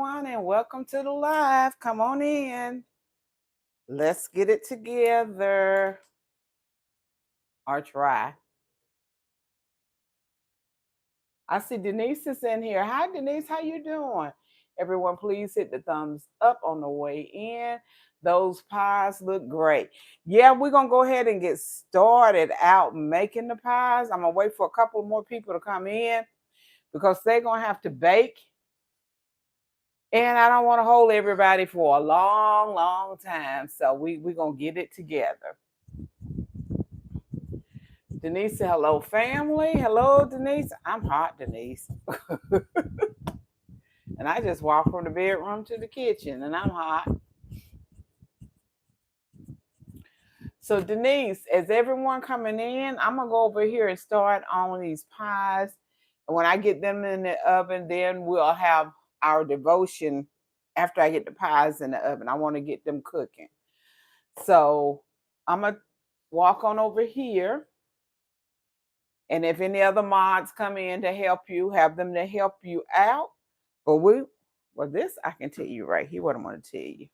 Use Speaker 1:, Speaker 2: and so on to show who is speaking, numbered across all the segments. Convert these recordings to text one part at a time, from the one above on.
Speaker 1: everyone, and welcome to the live. Come on in. Let's get it together. Or try. I see Denise is in here. Hi, Denise. How you doing? Everyone, please hit the thumbs up on the way in. Those pies look great. Yeah, we're going to go ahead and get started out making the pies. I'm going to wait for a couple more people to come in because they're going to have to bake. And I don't want to hold everybody for a long, long time. So we're going to get it together. Denise said, hello, family. Hello, Denise. I'm hot, Denise. And I just walked from the bedroom to the kitchen, and I'm hot. So, Denise, as everyone coming in, I'm going to go over here and start on these pies. And when I get them in the oven, then we'll have our devotion after I get the pies in the oven. I want to get them cooking. So, I'm going to walk on over here. And if any other mods come in to help you, have them to help you out. Well, this I can tell you right here what I'm going to tell you.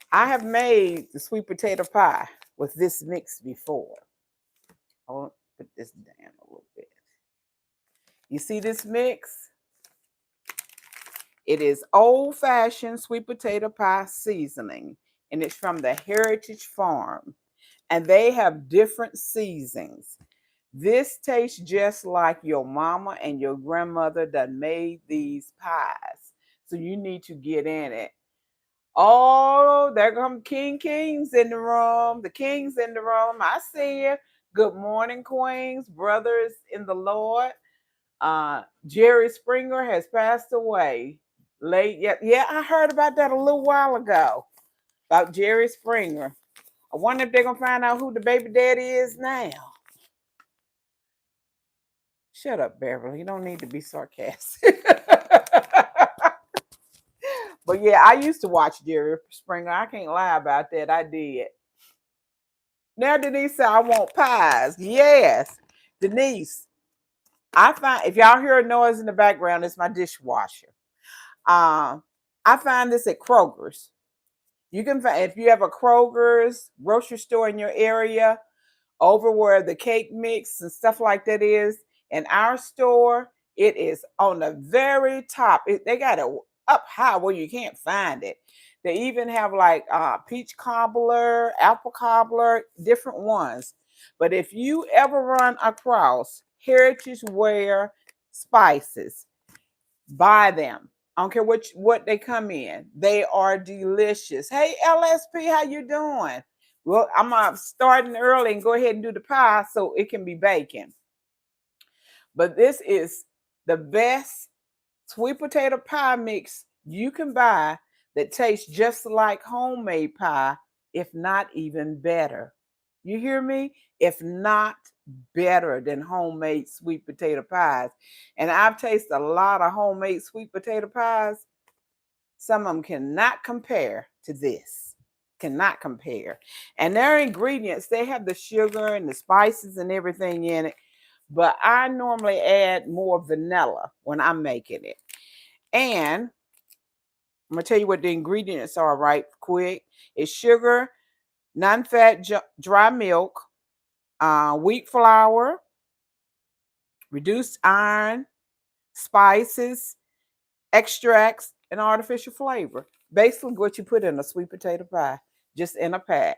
Speaker 1: I have made the sweet potato pie with this mix before. I want to put this down a little bit. You see this mix? It is old-fashioned sweet potato pie seasoning, and it's from the Heritage Farm. And they have different seasonings. This tastes just like your mama and your grandmother that made these pies. So you need to get in it. Oh, there come Kings in the room. The Kings in the room. I see you. Good morning, Queens, brothers in the Lord. Jerry Springer has passed away. Late. Yeah, I heard about that a little while ago. About Jerry Springer. I wonder if they're going to find out who the baby daddy is now. Shut up, Beverly. You don't need to be sarcastic. But yeah, I used to watch Jerry Springer. I can't lie about that. I did. Now Denise said, I want pies. Yes. Denise, I find, if y'all hear a noise in the background, it's my dishwasher. I find this at Kroger's. You can find, if you have a Kroger's grocery store in your area, over where the cake mix and stuff like that is, in our store, it is on the very top. They got it up high where you can't find it. They even have like peach cobbler, apple cobbler, different ones. But if you ever run across Heritage Wear spices, buy them. I don't care what they come in. They are delicious. Hey, LSP, how you doing? Well, I'm starting early and go ahead and do the pie so it can be baking. But this is the best sweet potato pie mix you can buy that tastes just like homemade pie, if not even better. You hear me? If not better than homemade sweet potato pies. And I've tasted a lot of homemade sweet potato pies. Some of them cannot compare to this. Cannot compare. And their ingredients, they have the sugar and the spices and everything in it. But I normally add more vanilla when I'm making it. And I'm going to tell you what the ingredients are right quick. It's sugar, non-fat dry milk, wheat flour, reduced iron, spices, extracts, and artificial flavor. Basically what you put in a sweet potato pie, just in a pack.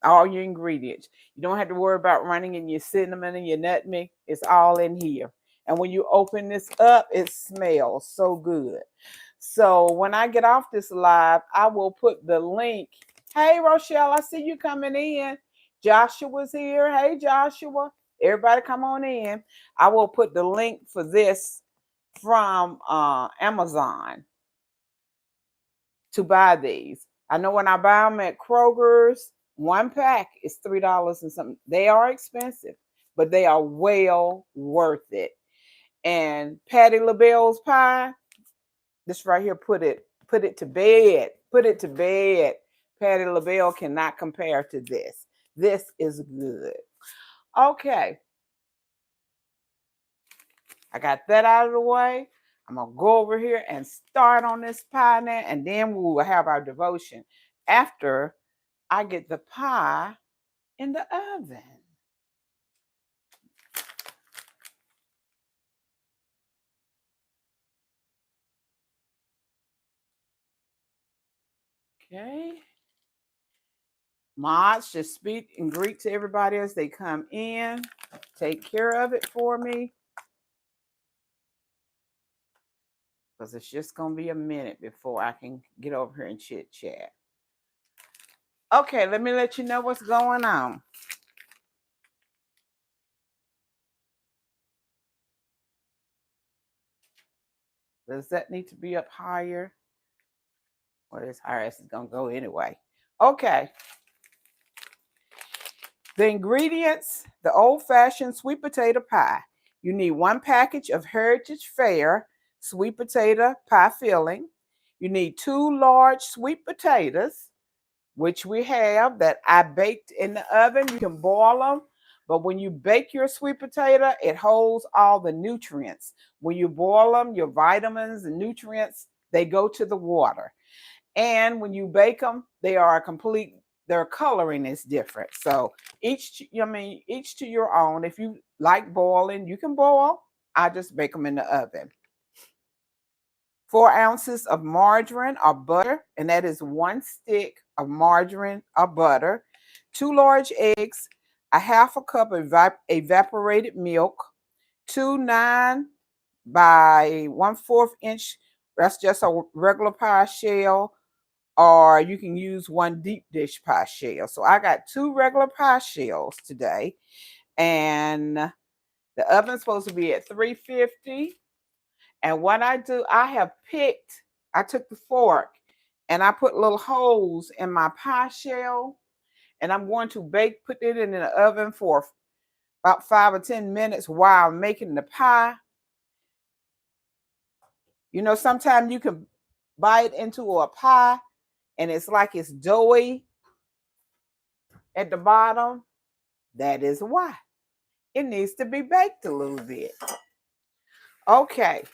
Speaker 1: All your ingredients. You don't have to worry about running in your cinnamon and your nutmeg. It's all in here. And when you open this up, it smells so good. So when I get off this live, I will put the link. Hey, Rochelle, I see you coming in. Joshua's here. Hey, Joshua. Everybody come on in. I will put the link for this from Amazon to buy these. I know when I buy them at Kroger's, one pack is $3 and something. They are expensive, but they are well worth it. And Patty LaBelle's pie, this right here, put it to bed. Put it to bed. Patty LaBelle cannot compare to this. This is good. Okay. I got that out of the way. I'm going to go over here and start on this pie now, and then we will have our devotion after I get the pie in the oven. Okay. Mods, just speak and greet to everybody as they come in. Take care of it for me, because it's just going to be a minute before I can get over here and chit chat. Okay, let me let you know what's going on. Does that need to be up higher? Well, it's higher as it's going to go anyway. Okay. The ingredients, the old-fashioned sweet potato pie. You need 1 package of Heritage Fare sweet potato pie filling. You need 2 large sweet potatoes, which we have, that I baked in the oven. You can boil them, but when you bake your sweet potato, it holds all the nutrients. When you boil them, your vitamins and nutrients, they go to the water. And when you bake them, they are a complete, their coloring is different. So each to your own. If you like boiling, you can boil. I just bake them in the oven. 4 ounces of margarine or butter, and that is 1 stick of margarine or butter. 2 large eggs, a half a cup of evaporated milk, 2 9 by 1/4 inch. That's just a regular pie shell, or you can use 1 deep dish pie shell. So I got 2 regular pie shells today, and the oven's supposed to be at 350. And what I do, I took the fork and I put little holes in my pie shell, and I'm going to put it in the oven for about 5 or 10 minutes while I'm making the pie. You know, sometimes you can bite into a pie and it's like it's doughy at the bottom. That is why. It needs to be baked a little bit. Okay.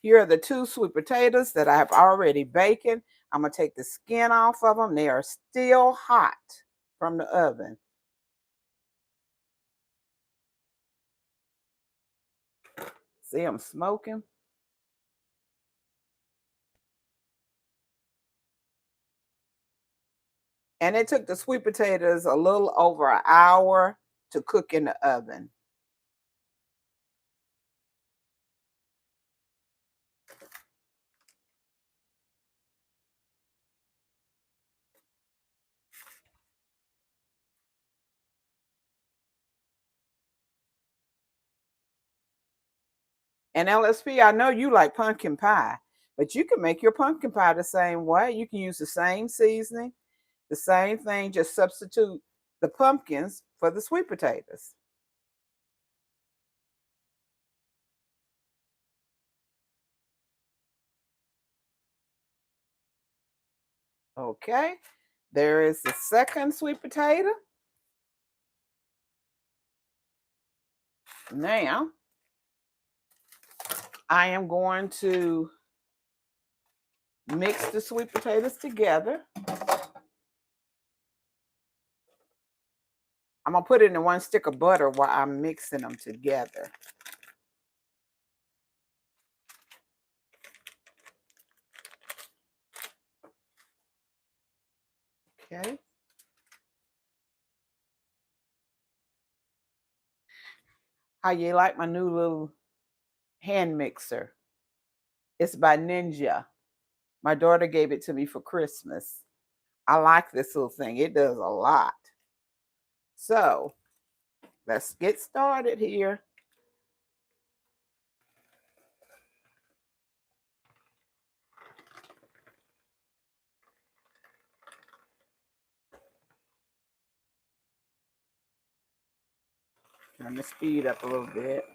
Speaker 1: Here are the 2 sweet potatoes that I have already baked. I'm going to take the skin off of them. They are still hot from the oven. See them smoking? And it took the sweet potatoes a little over an hour to cook in the oven. And LSP, I know you like pumpkin pie, but you can make your pumpkin pie the same way. You can use the same seasoning, the same thing, just substitute the pumpkins for the sweet potatoes. Okay, there is the second sweet potato. Now, I am going to mix the sweet potatoes together. I'm going to put it in 1 stick of butter while I'm mixing them together. Okay. How you like my new little hand mixer? It's by Ninja. My daughter gave it to me for Christmas. I like this little thing. It does a lot. So let's get started here. I'm going to speed up a little bit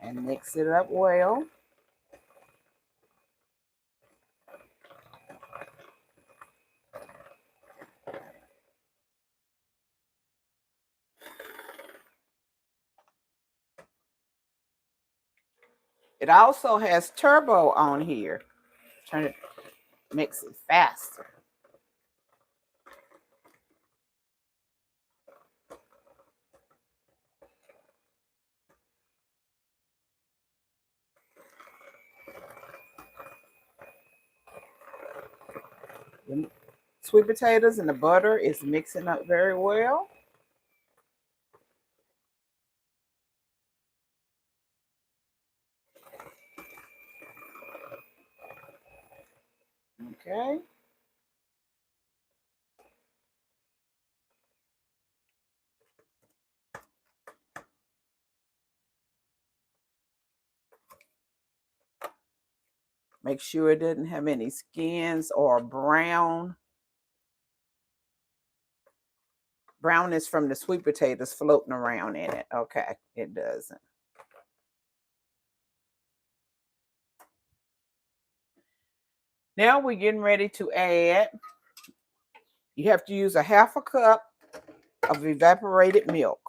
Speaker 1: and mix it up well. It also has turbo on here. Turn it, makes it faster. The sweet potatoes and the butter is mixing up very well. Okay. Make sure it doesn't have any skins or brownness from the sweet potatoes floating around in it. Okay, it doesn't. Now we're getting ready to add, you have to use a half a cup of evaporated milk.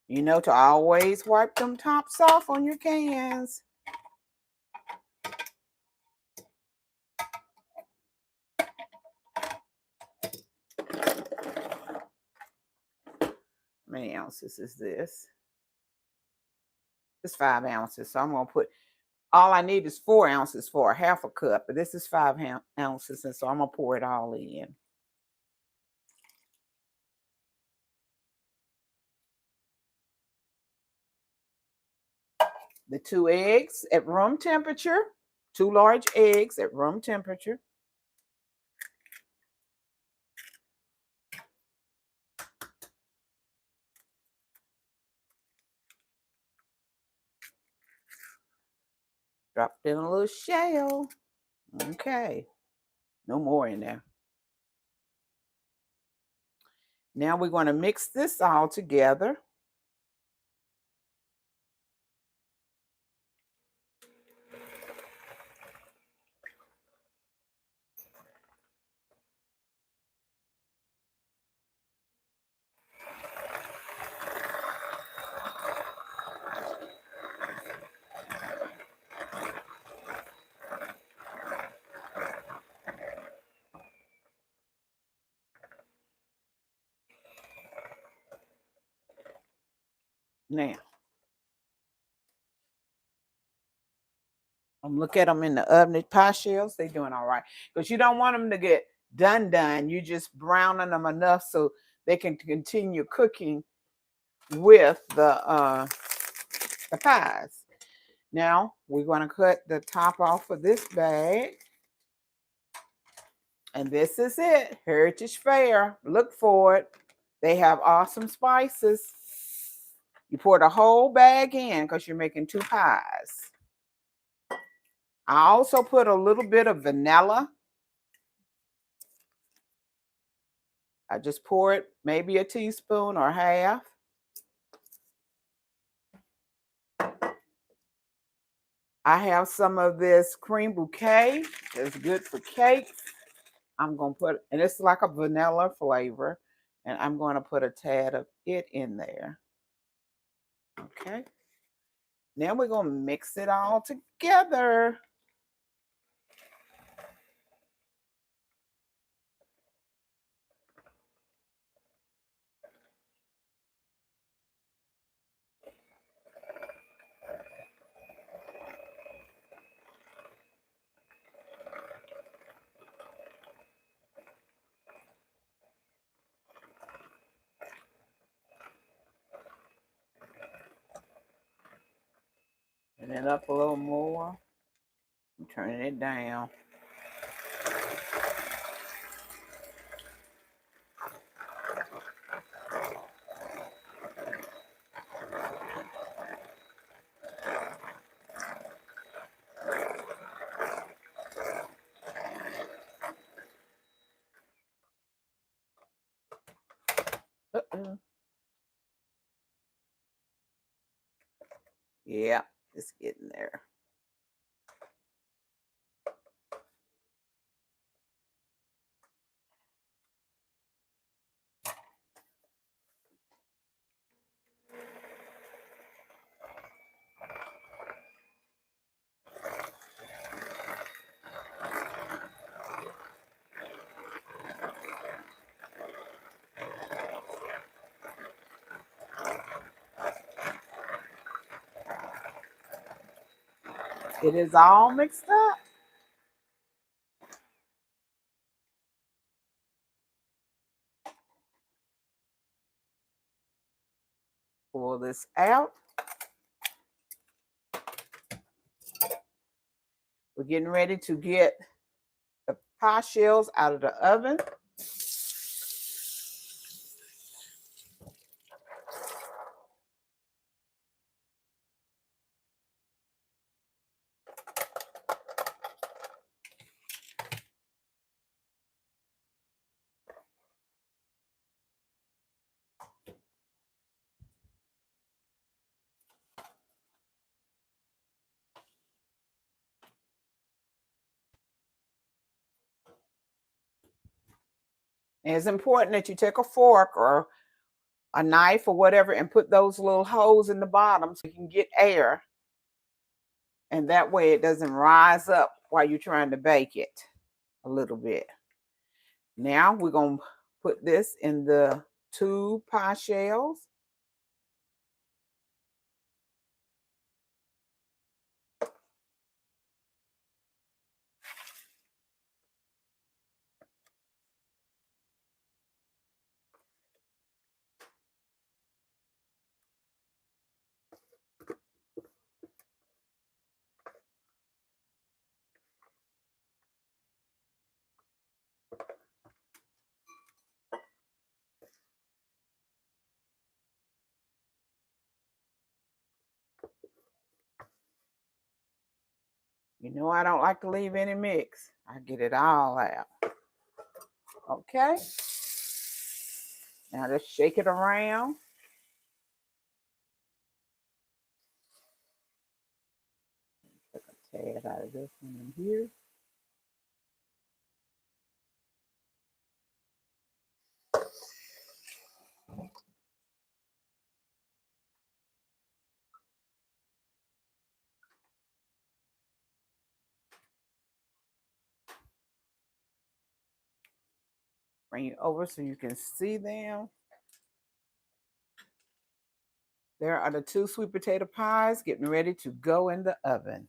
Speaker 1: You know to always wipe them tops off on your cans. How many ounces is this? It's 5 ounces. So I'm going to put, all I need is 4 ounces for a half a cup, but this is 5 ounces. And so I'm going to pour it all in. The 2 eggs at room temperature, 2 large eggs at room temperature. Dropped in a little shell. Okay. No more in there. Now we're going to mix this all together. Now, I'm look at them in the oven. The pie shells, they're doing all right. Because you don't want them to get done. You just browning them enough so they can continue cooking with the pies. Now, we're going to cut the top off of this bag. And this is it. Heritage Fare. Look for it. They have awesome spices. You pour the whole bag in because you're making 2 pies. I also put a little bit of vanilla. I just pour it, maybe a teaspoon or half. I have some of this cream bouquet. It's good for cakes. I'm going to put, and it's like a vanilla flavor, and I'm going to put a tad of it in there. Okay. Now we're going to mix it all together. And then up a little more. I'm turning it down. Uh-oh. Yeah, it's getting there. It is all mixed up. Pull this out. We're getting ready to get the pie shells out of the oven. And it's important that you take a fork or a knife or whatever and put those little holes in the bottom so you can get air. And that way it doesn't rise up while you're trying to bake it a little bit. Now we're going to put this in the 2 pie shells. You know I don't like to leave any mix. I get it all out. Okay. Now just shake it around. Take a tad out of this one in here. Bring it over so you can see them. There are the 2 sweet potato pies getting ready to go in the oven.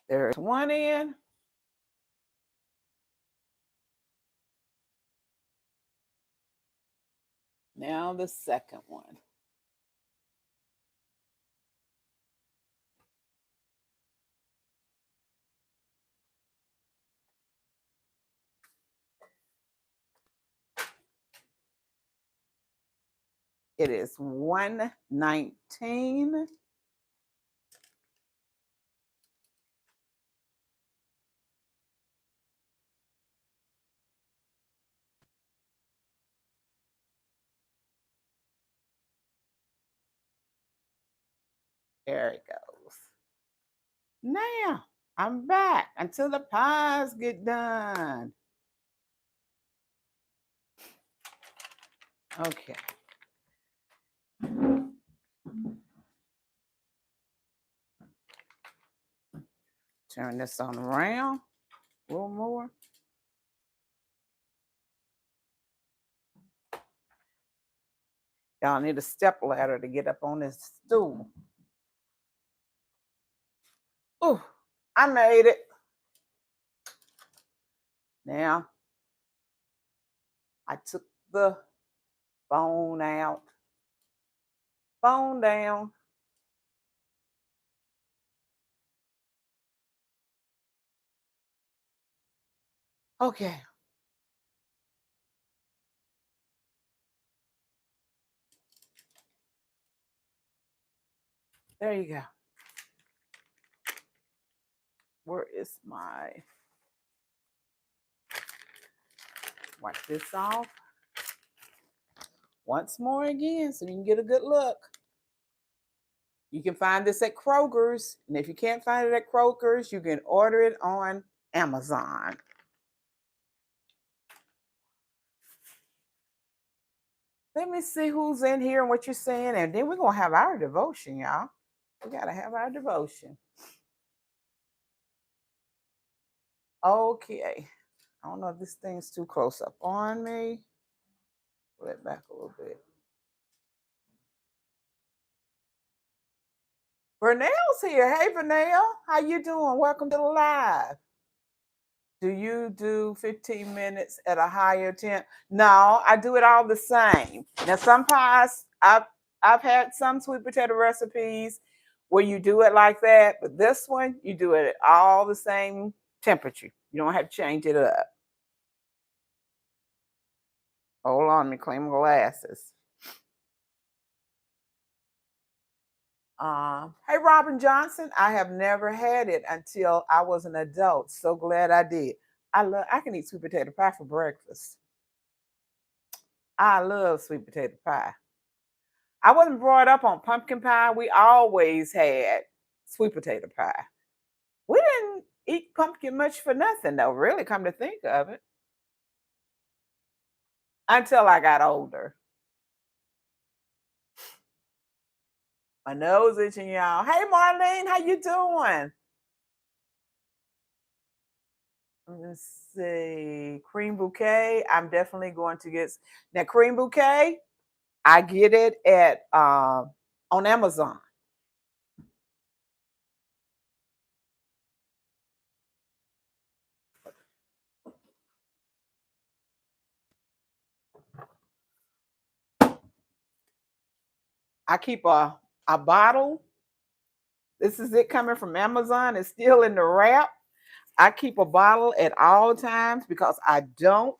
Speaker 1: There's one in. Now the second one. It is 119. There it goes. Now I'm back until the pies get done. Okay. Turn this on around a little more. Y'all need a step ladder to get up on this stool. Oh, I made it. Now, I took the bone out. Bone down. Okay. There you go. Where is my... Wipe this off. Once more again so you can get a good look. You can find this at Kroger's. And if you can't find it at Kroger's, you can order it on Amazon. Let me see who's in here and what you're saying, and then we're gonna have our devotion, y'all. We gotta have our devotion. Okay. I don't know if this thing's too close up on me. Pull it back a little bit. Vernell's here. Hey, Vernell. How you doing? Welcome to the live. Do you do 15 minutes at a higher temp? No, I do it all the same. Now, some pies, I've had some sweet potato recipes where you do it like that, but this one, you do it at all the same temperature. You don't have to change it up. Hold on, let me clean my glasses. Hey, Robin Johnson. I have never had it until I was an adult. So glad I did. I can eat sweet potato pie for breakfast. I love sweet potato pie. I wasn't brought up on pumpkin pie. We always had sweet potato pie. We didn't eat pumpkin much for nothing, though, really, come to think of it, until I got older. My nose itching, y'all. Hey, Marlene, how you doing? Let's see. Cream bouquet. I'm definitely going to get now cream bouquet. I get it at on Amazon. I keep a bottle. This is it coming from Amazon. It's still in the wrap. I keep a bottle at all times because I don't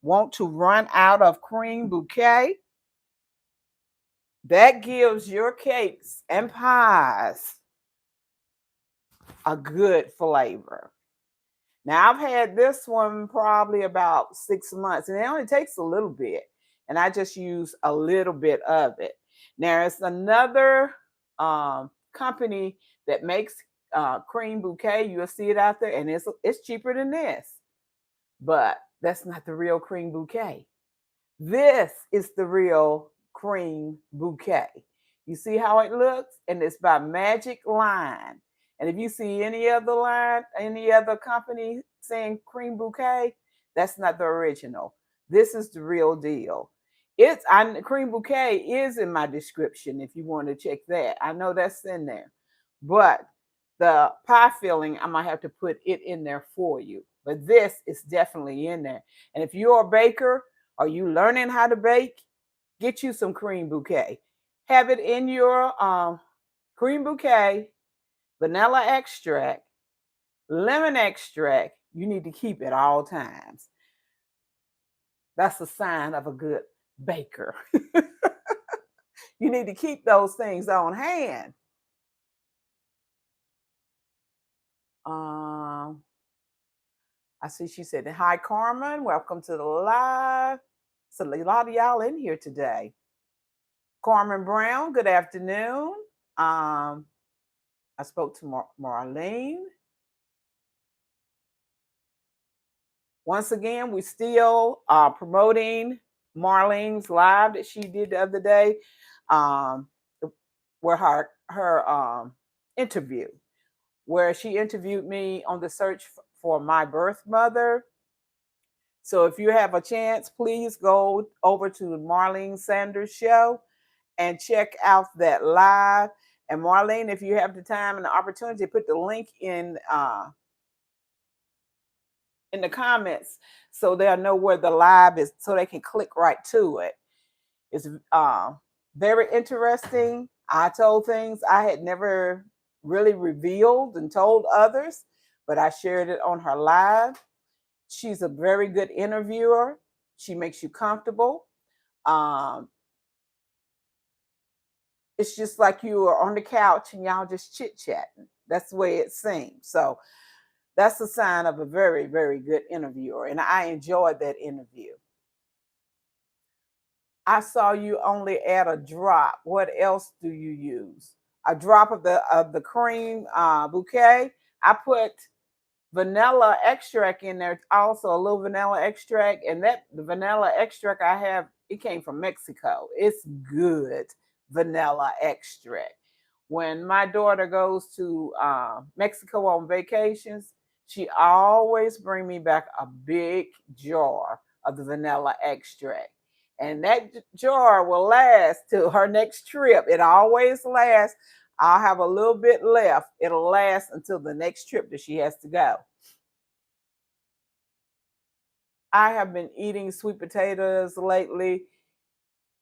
Speaker 1: want to run out of cream bouquet. That gives your cakes and pies a good flavor. Now, I've had this one probably about 6 months, and it only takes a little bit, and I just use a little bit of it. Now, it's another company that makes cream bouquet. You'll see it out there, and it's cheaper than this, but that's not the real cream bouquet. This is the real cream bouquet. You see how it looks? And it's by Magic Line. And if you see any other line, any other company saying cream bouquet, that's not the original. This is the real deal. Cream bouquet is in my description if you want to check that. I know that's in there. But the pie filling, I'm gonna have to put it in there for you. But this is definitely in there. And if you're a baker, are you learning how to bake? Get you some cream bouquet. Have it in your cream bouquet, vanilla extract, lemon extract. You need to keep it all times. That's a sign of a good baker. You need to keep those things on hand. Um, I see she said, "Hi, Carmen. Welcome to the live." So a lot of y'all in here today. Carmen Brown, good afternoon. Um, I spoke to Marlene. Once again, we still promoting Marlene's live that she did the other day, um, where her interview, where she interviewed me on the search for my birth mother. So if you have a chance, please go over to Marlene Sanders' show and check out that live. And Marlene, if you have the time and the opportunity, put the link in the comments so they'll know where the live is, so they can click right to it. It's very interesting. I told things I had never really revealed and told others, but I shared it on her live. She's a very good interviewer. She makes you comfortable. Um, it's just like you are on the couch and y'all just chit chatting. That's the way it seems. So that's a sign of a very, very good interviewer. And I enjoyed that interview. I saw you only add a drop. What else do you use? A drop of the cream bouquet. I put vanilla extract in there, also a little vanilla extract, and that the vanilla extract I have It came from Mexico. It's good vanilla extract. When my daughter goes to Mexico on vacations, she always bring me back a big jar of the vanilla extract. And that jar will last till her next trip. It always lasts. I'll have a little bit left. It'll last until the next trip that she has to go. I have been eating sweet potatoes lately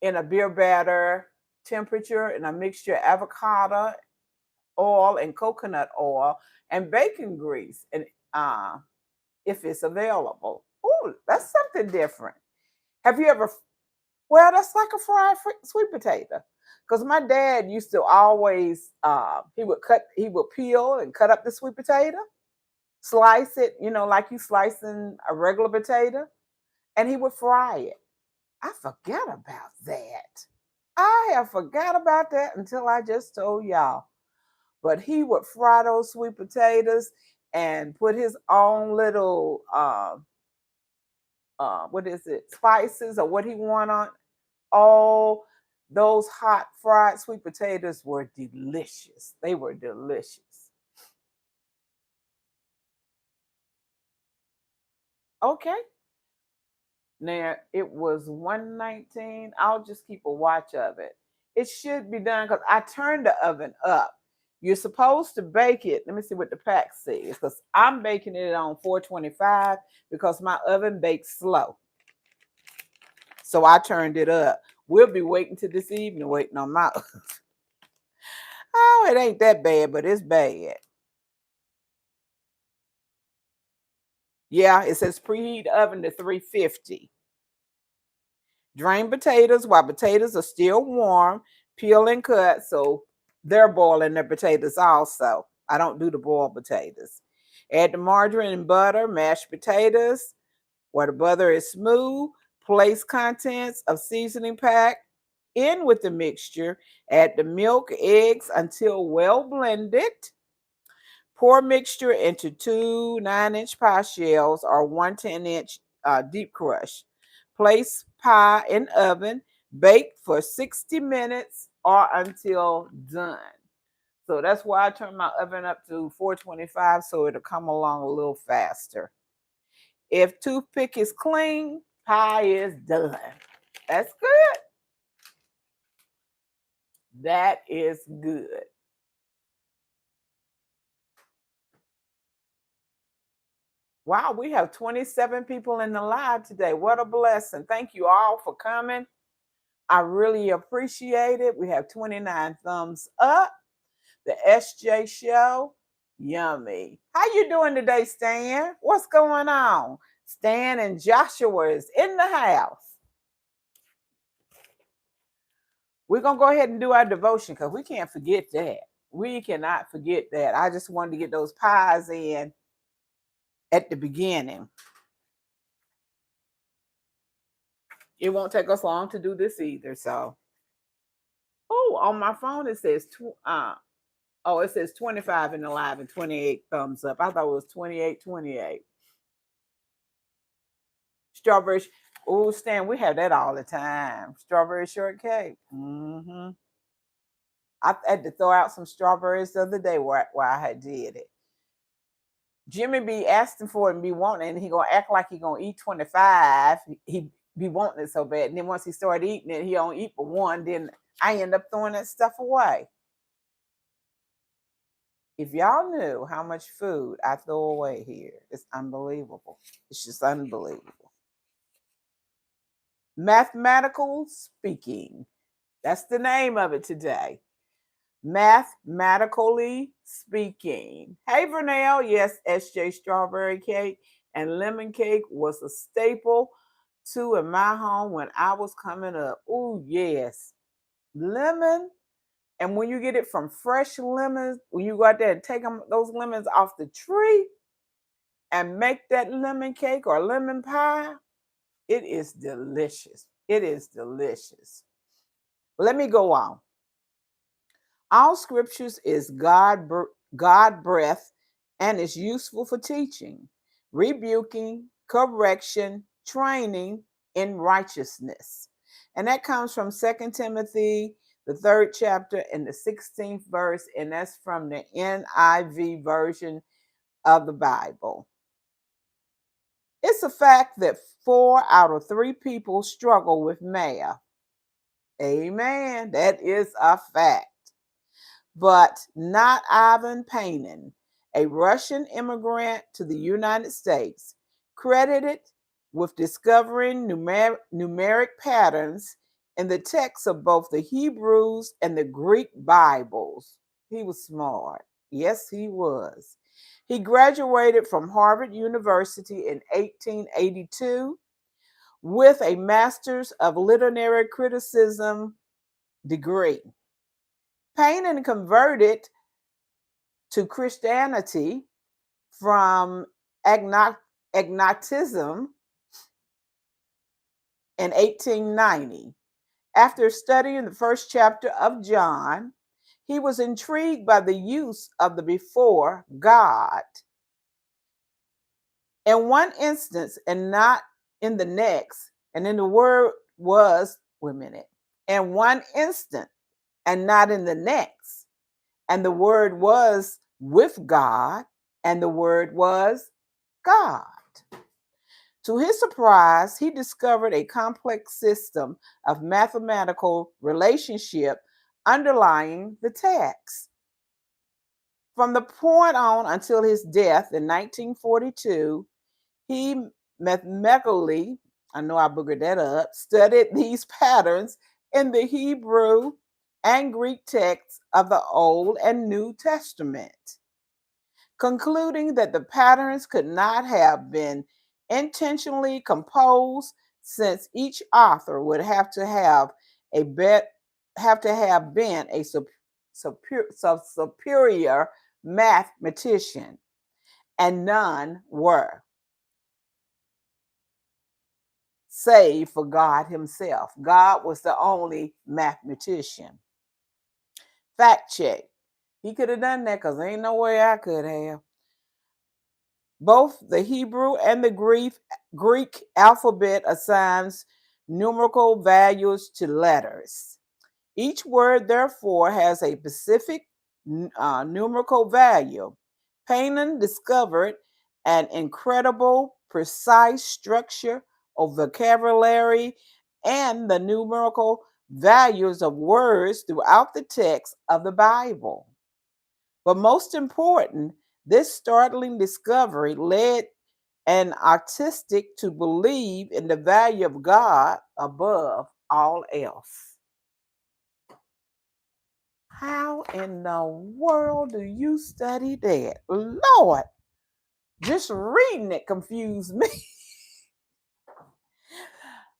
Speaker 1: in a beer batter temperature in a mixture of avocado oil and coconut oil and bacon grease, and uh, if it's available. Oh, that's something different. Have you ever? Well, that's like a fried sweet potato. Because my dad used to always, he would peel and cut up the sweet potato, slice it, like you slicing a regular potato, and he would fry it. I forgot about that. I have forgot about that until I just told y'all. But he would fry those sweet potatoes and put his own little what is it, spices or what he want on. Oh, those hot fried sweet potatoes were delicious. They were delicious. Okay. Now it was 119. I'll just keep a watch of it. It should be done because I turned the oven up. You're supposed to bake it. Let me see what the pack says because I'm baking it on 425 because my oven bakes slow. So I turned it up. We'll be waiting till this evening, waiting on my. Oh, it ain't that bad, but it's bad. Yeah, it says preheat oven to 350. Drain potatoes while potatoes are still warm. Peel and cut so they're boiling their potatoes also. I don't do the boiled potatoes. Add the margarine and butter, mashed potatoes where the butter is smooth. Place contents of seasoning pack in with the mixture. Add the milk, eggs until well blended. Pour mixture into two 9-inch pie shells or one 10-inch deep crush. Place pie in oven. Bake for 60 minutes or until done. So that's why I turn my oven up to 425 so it'll come along a little faster. If toothpick is clean, pie is done. That's good. That is good. Wow, we have 27 people in the live today. What a blessing. Thank you all for coming. I really appreciate it. We have 29 thumbs up. The SJ show, yummy. How you doing today, Stan? What's going on? Stan and Joshua is in the house. We're going to go ahead and do our devotion because we can't forget that. We cannot forget that. I just wanted to get those pies in at the beginning. It won't take us long to do this either. So, oh, on my phone it says it says 25 in the live and 28 thumbs up. I thought it was 28, 28. Strawberry. Oh, Stan, we have that all the time. Strawberry shortcake. I had to throw out some strawberries the other day where I had did it. Jimmy be asking for it and be wanting it, and he gonna act like he gonna eat 25. He be wanting it so bad. And then once he started eating it, he don't eat but one. Then I end up throwing that stuff away. If y'all knew how much food I throw away here, it's unbelievable. It's just unbelievable. Mathematical speaking. That's the name of it today. Mathematically speaking. Hey, Vernell. Yes, SJ strawberry cake and lemon cake was a staple too in my home when I was coming up. Oh, yes. Lemon. And when you get it from fresh lemons, when you go out there and take those lemons off the tree and make that lemon cake or lemon pie, it is delicious. It is delicious. Let me go on. All scriptures is God breath and is useful for teaching, rebuking, correction, training in righteousness. And that comes from Second Timothy, the third chapter and the 16th verse, and that's from the NIV version of the Bible. It's a fact that 4 out of 3 people struggle with math. Amen. That is a fact. But not Ivan Panin, a Russian immigrant to the United States, credited with discovering numeric patterns in the texts of both the Hebrews and the Greek Bibles. He was smart. Yes, he was. He graduated from Harvard University in 1882 with a Master's of Literary Criticism degree. Panin converted to Christianity from agnosticism in 1890. After studying the first chapter of John, he was intrigued by the use of the before God in one instance and not in the next. And then the word was, wait a minute, in one instant and not in the next. And the word was with God, and the word was God. To his surprise, he discovered a complex system of mathematical relationship underlying the text. From the point on until his death in 1942, he mathematically, I know I boogered that up, studied these patterns in the Hebrew and Greek texts of the Old and New Testament, concluding that the patterns could not have been intentionally composed since each author would have to have been a superior mathematician, and none were, save for God himself. God was the only mathematician. Fact check. He could have done that because ain't no way I could have. Both the Hebrew and the Greek alphabet assigns numerical values to letters. Each word, therefore, has a specific numerical value. Panin discovered an incredible, precise structure of vocabulary and the numerical values of words throughout the text of the Bible. But most important, this startling discovery led an artistic to believe in the value of God above all else. How in the world do you study that? Lord, just reading it confused me.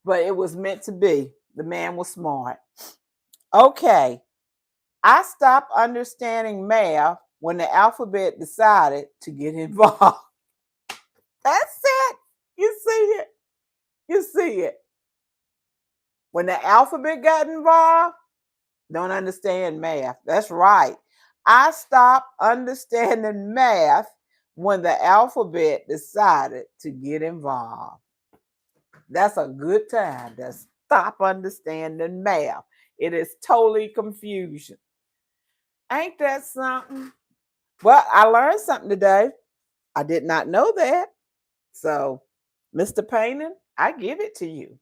Speaker 1: But it was meant to be. The man was smart. Okay, I stopped understanding math when the alphabet decided to get involved. That's it. You see it. You see it. When the alphabet got involved, don't understand math. That's right. I stopped understanding math when the alphabet decided to get involved. That's a good time to stop understanding math. It is totally confusion. Ain't that something? Well, I learned something today. I did not know that. So, Mr. Payton, I give it to you.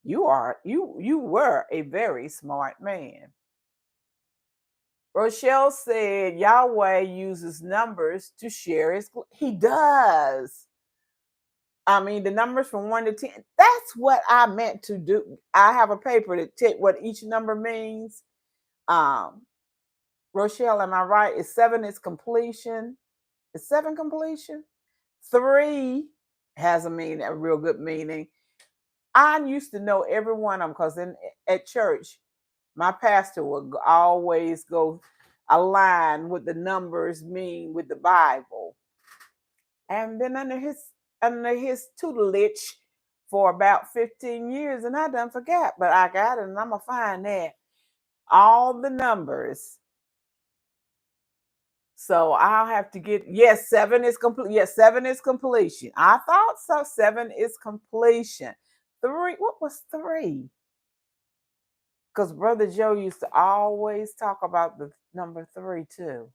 Speaker 1: You were a very smart man. Rochelle said Yahweh uses numbers to share his. He does. I mean, the numbers from 1 to 10. That's what I meant to do. I have a paper to take what each number means. Um, Rochelle, am I right? Is 7 is completion? Is 7 completion? 3 has a real good meaning. I used to know every one of them because at church, my pastor would always go align what the numbers mean with the Bible. And been under his tutelage for about 15 years, and I done forgot, but I got it, and I'm gonna find that all the numbers. So I'll have to get, yes, 7 is complete. Yes, 7 is completion. I thought so. 7 is completion. 3, what was 3? Because Brother Joe used to always talk about the number three too.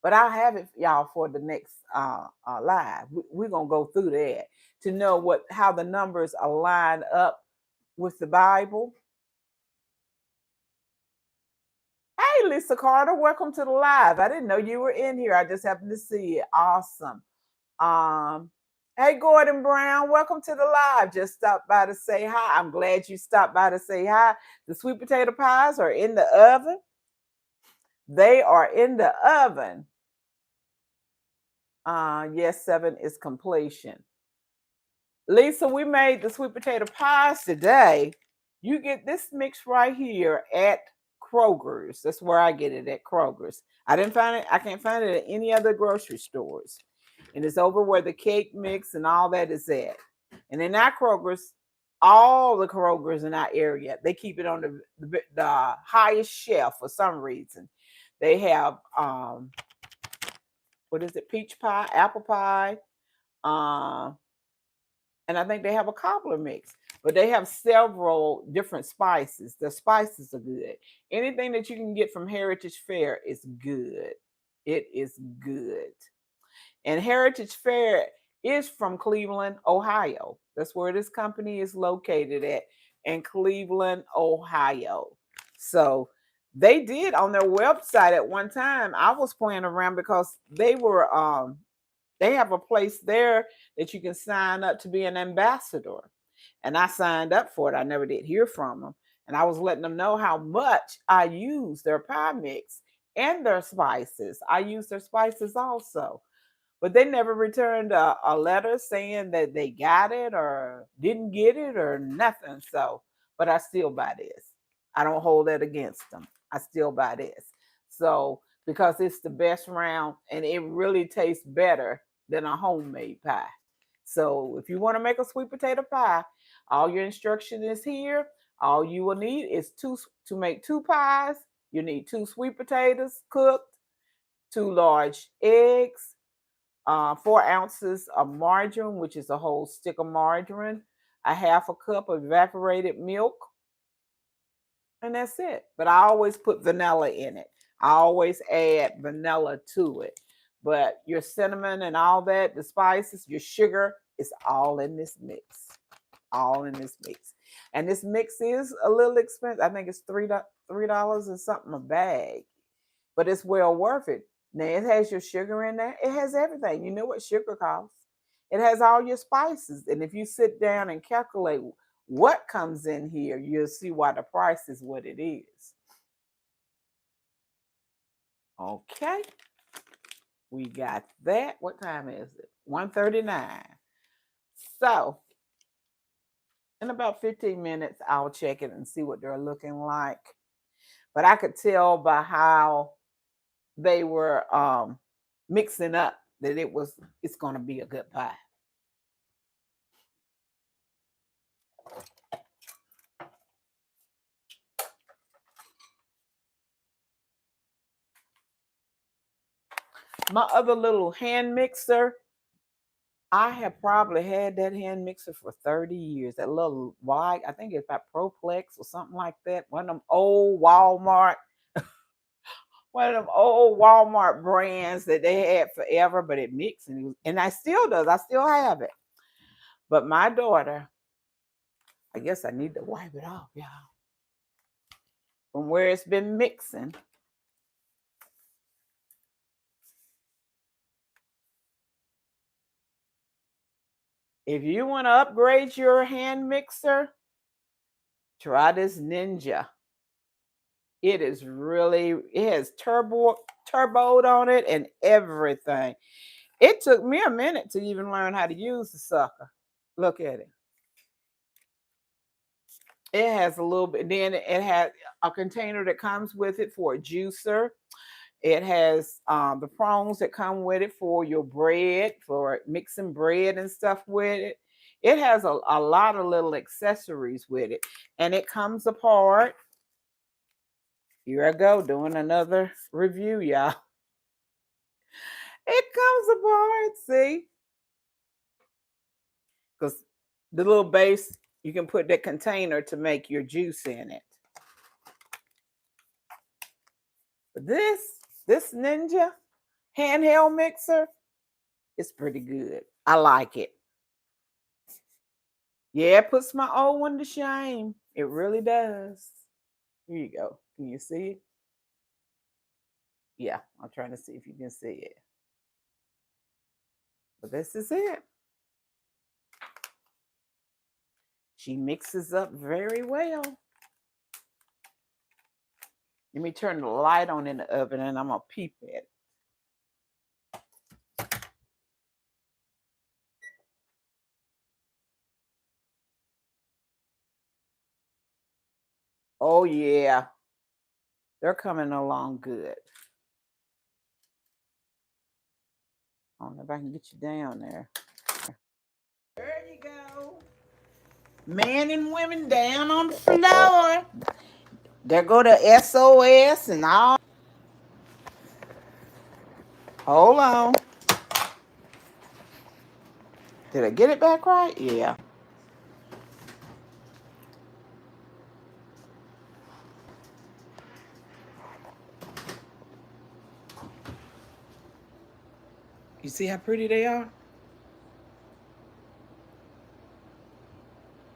Speaker 1: But I'll have it, y'all, for the next live. We're gonna go through that to know how the numbers align up with the Bible. Hey, Lisa Carter, welcome to the live. I didn't know you were in here. I just happened to see it. Awesome. Um, hey, Gordon Brown, welcome to the live. Just stopped by to say hi. I'm glad you stopped by to say hi. The sweet potato pies are in the oven. They are in the oven. Yes, 7 is completion. Lisa, we made the sweet potato pies today. You get this mix right here at Kroger's. That's where I get it, at Kroger's. I didn't find it. I can't find it at any other grocery stores. And it's over where the cake mix and all that is at. And in our Kroger's, all the Kroger's in our area, they keep it on the highest shelf for some reason. They have what is it? Peach pie, apple pie, and I think they have a cobbler mix. But they have several different spices. The spices are good. Anything that you can get from Heritage Fair is good. It is good. And Heritage Fair is from Cleveland, Ohio. That's where this company is located at, in Cleveland, Ohio. So they did on their website at one time. I was playing around because they have a place there that you can sign up to be an ambassador. And I signed up for it. I never did hear from them. And I was letting them know how much I use their pie mix and their spices. I use their spices also. But they never returned a letter saying that they got it or didn't get it or nothing. So, but I still buy this. I don't hold that against them. I still buy this. So, because it's the best round and it really tastes better than a homemade pie. So, if you want to make a sweet potato pie, all your instruction is here. All you will need is to make 2 pies. You need 2 sweet potatoes cooked, 2 large eggs, 4 ounces of margarine, which is a whole stick of margarine, a half a cup of evaporated milk, and that's it. But I always put vanilla in it. I always add vanilla to it. But your cinnamon and all that, the spices, your sugar, is all in this mix. All in this mix. And this mix is a little expensive. I think it's $3 and something a bag. But it's well worth it. Now it has your sugar in there. It has everything. You know what sugar costs. It has all your spices. And if you sit down and calculate what comes in here, you'll see why the price is what it is. Okay. We got that. What time is it? 1:39. So in about 15 minutes, I'll check it and see what they're looking like. But I could tell by how they were mixing up that it's going to be a good pie. My other little hand mixer, I have probably had that hand mixer for 30 years. That little wide, I think it's by Proplex or something like that. One of them old Walmart brands that they had forever, but it mixed and I still does. I still have it. But my daughter, I guess I need to wipe it off, y'all. From where it's been mixing. If you want to upgrade your hand mixer, try this Ninja. It has turboed on it and everything. It took me a minute to even learn how to use the sucker. Look at it. It has a little bit, then it has a container that comes with it for a juicer. It has the prongs that come with it for your bread, for mixing bread and stuff with it. It has a lot of little accessories with it. And it comes apart. Here I go doing another review, y'all. It comes apart, see? Because the little base, you can put that container to make your juice in it. But this Ninja handheld mixer is pretty good. I like it. Yeah, it puts my old one to shame. It really does. Here you go. Can you see it? Yeah, I'm trying to see if you can see it. But this is it. She mixes up very well. Let me turn the light on in the oven and I'm going to peep at it. Oh, yeah. They're coming along good. I don't know if I can get you down there. There you go. Men and women down on the floor. There go the SOS and all. Hold on. Did I get it back right? Yeah. You see how pretty they are?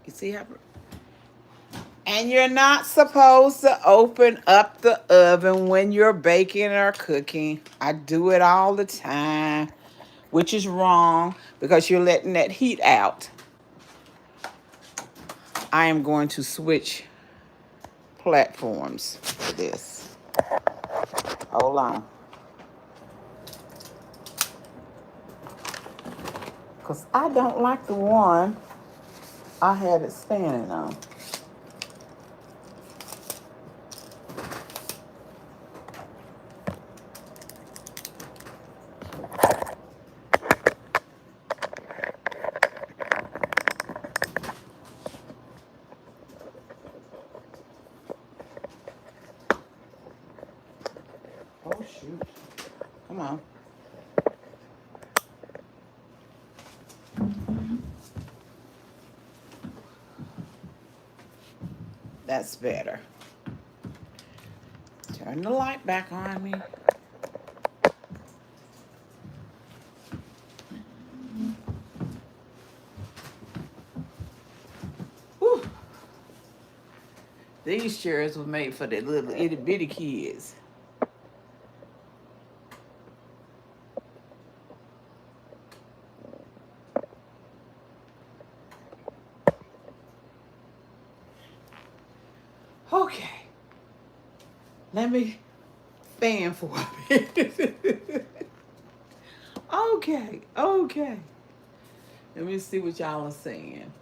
Speaker 1: You see how pretty? And you're not supposed to open up the oven when you're baking or cooking. I do it all the time, which is wrong because you're letting that heat out. I am going to switch platforms for this. Hold on. Because I don't like the one I had it standing on. Oh, shoot. Come on. That's better. Turn the light back on me. Whew. These chairs were made for the little itty bitty kids. Okay. Let me fan for a minute. Okay. Let me see what y'all are saying.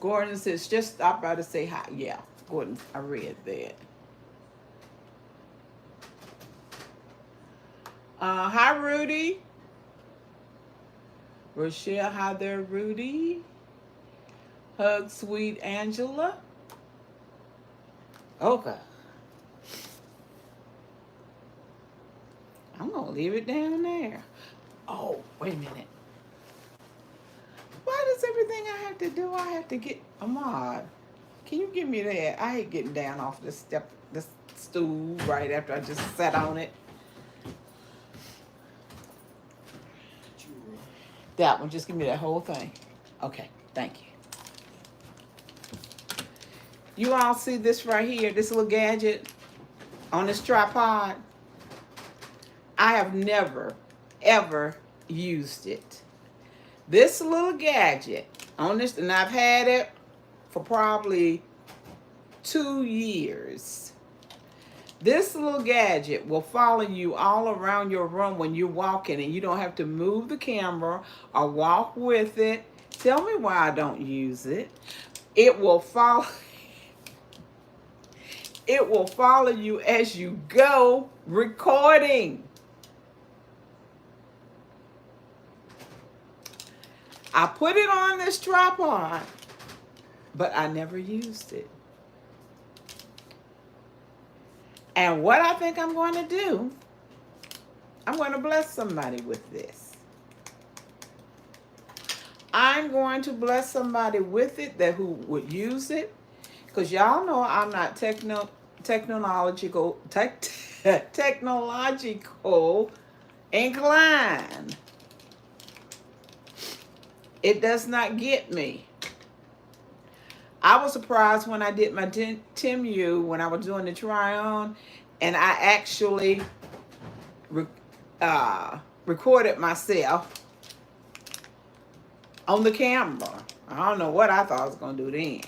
Speaker 1: Gordon says, just stop by to say hi. Yeah, Gordon, I read that. Hi, Rudy. Rochelle, hi there, Rudy. Hug, sweet Angela. Okay. I'm going to leave it down there. Oh, wait a minute. Why does everything I have to do, I have to get Ahmad? Can you give me that? I hate getting down off this stool right after I just sat on it. That one, just give me that whole thing. Okay, thank you. You all see this right here, this little gadget on this tripod? I have never, ever used it. This little gadget on this, and I've had it for probably 2 years. This little gadget will follow you all around your room when you're walking, and you don't have to move the camera or walk with it. Tell me why I don't use it. It will follow you as you go recording. I put it on this tripod, but I never used it. And what I think I'm going to do, I'm going to bless somebody with this. I'm going to bless somebody with it who would use it. Because y'all know I'm not technological inclined. It does not get me. I was surprised when I did my Timu when I was doing the try on, and I actually re- uh, recorded myself on the camera. I don't know what I thought I was going to do then.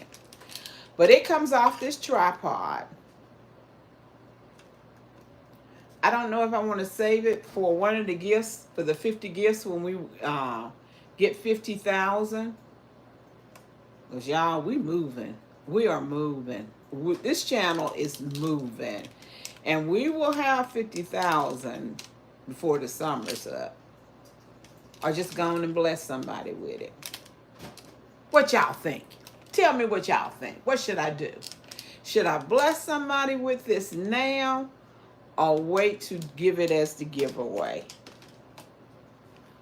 Speaker 1: But it comes off this tripod. I don't know if I want to save it for one of the gifts, for the 50 gifts when we get 50,000. Because y'all, we moving. We are moving. This channel is moving. And we will have 50,000 before the summer's up. Or just go on and bless somebody with it. What y'all think? Tell me what y'all think. What should I do? Should I bless somebody with this now or wait to give it as the giveaway?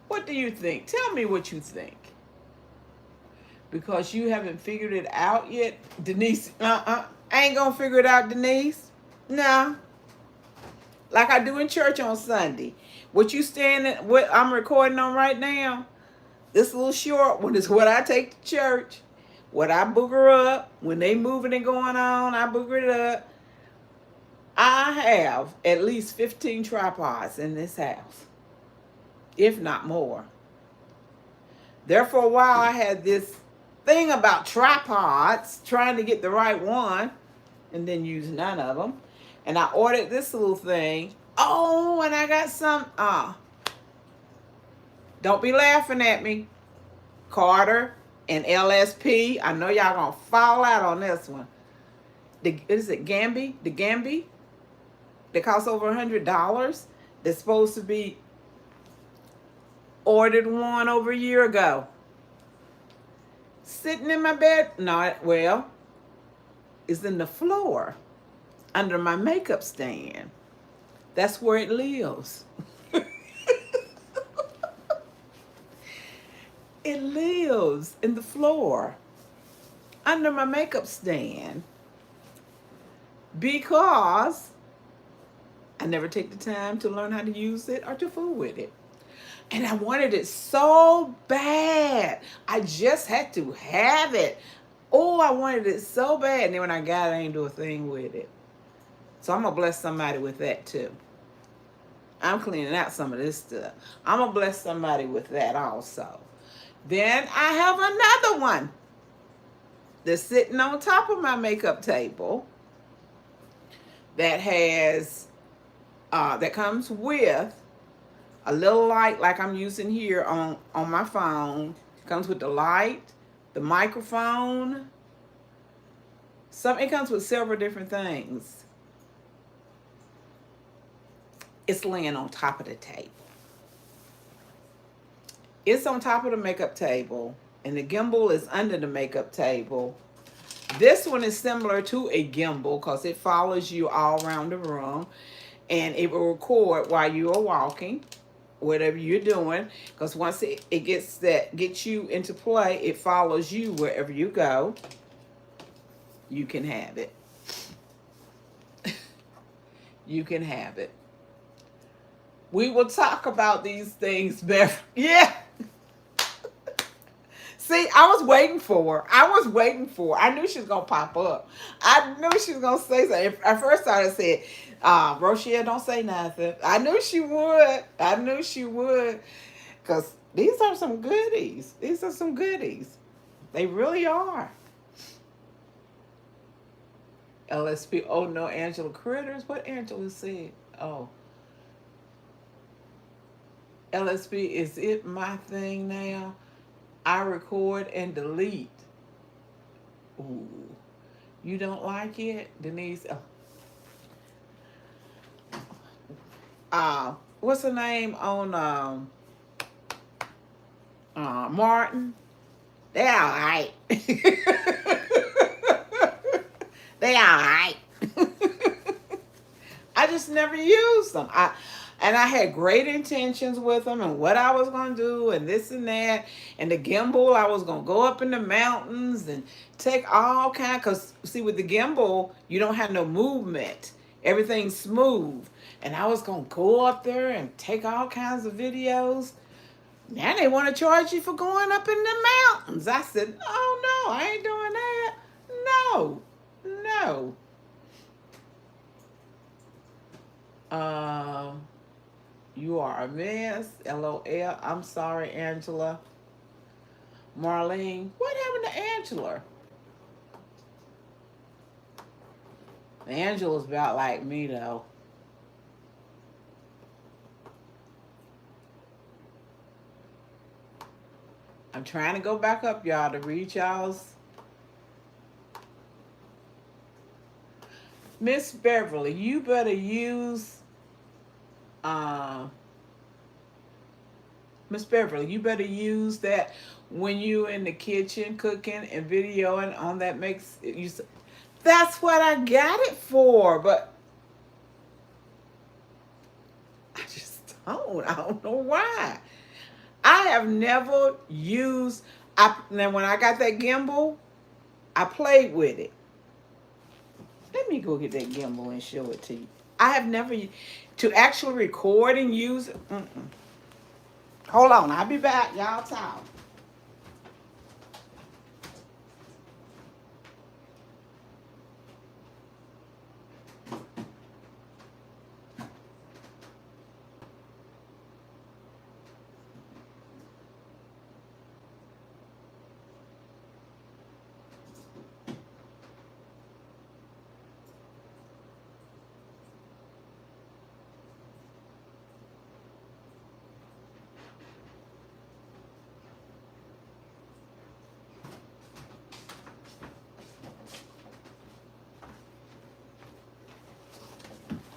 Speaker 1: What do you think? Tell me what you think. Because you haven't figured it out yet, Denise. I ain't gonna figure it out, Denise. No. Like I do in church on Sunday. What you standing, what I'm recording on right now, this little short one is what I take to church. What I booger up when they moving and going on, I booger it up. I have at least 15 tripods in this house, if not more. There for a while, I had this thing about tripods, trying to get the right one, and then use none of them. And I ordered this little thing. Oh, and I got some. Don't be laughing at me, Carter and LSP. I know y'all gonna fall out on this one. Is it Gamby? The Gamby? That costs over $100. That's supposed to be ordered one over a year ago. Sitting in my bed. Not well. It's in the floor under my makeup stand. That's where it lives. It lives in the floor under my makeup stand because I never take the time to learn how to use it or to fool with it. And I wanted it so bad. I just had to have it. Oh, I wanted it so bad. And then when I got it, I ain't do a thing with it. So I'm going to bless somebody with that too. I'm cleaning out some of this stuff. I'm going to bless somebody with that also. Then I have another one that's sitting on top of my makeup table that has, that comes with a little light like I'm using here on my phone. It comes with the light, the microphone. It comes with several different things. It's laying on top of the table. It's on top of the makeup table, and the gimbal is under the makeup table. This one is similar to a gimbal because it follows you all around the room, and it will record while you are walking, whatever you're doing. Because once it gets you into play, it follows you wherever you go. You can have it. You can have it. We will talk about these things, Beverly. Yeah. See, I was waiting for her. I knew she was going to pop up. I knew she was going to say something. At first I said, Rochelle, don't say nothing. I knew she would. Because these are some goodies. They really are. LSP. Oh, no, Angela Critters. What Angela said? Oh. LSP, is it my thing now? I record and delete. Ooh. You don't like it? Denise? What's her name on Martin? They all right. They all right. I just never used them. And I had great intentions with them and what I was going to do and this and that. And the gimbal, I was going to go up in the mountains and take all kind. Because, see, with the gimbal, you don't have no movement. Everything's smooth. And I was going to go up there and take all kinds of videos. Now they want to charge you for going up in the mountains. I said, oh, no, I ain't doing that. No, no. Uh, you are a mess. LOL. I'm sorry, Angela. Marlene. What happened to Angela? Angela's about like me, though. I'm trying to go back up, y'all, to read y'all's. Miss Beverly, you better use. Uh, Miss Beverly, you better use that when you in the kitchen cooking and videoing on that makes you. That's what I got it for, but I just don't. I don't know why. I have never used. Now when I got that gimbal, I played with it. Let me go get that gimbal and show it to you. I have never to actually record and use it. Hold on, I'll be back. Y'all talk.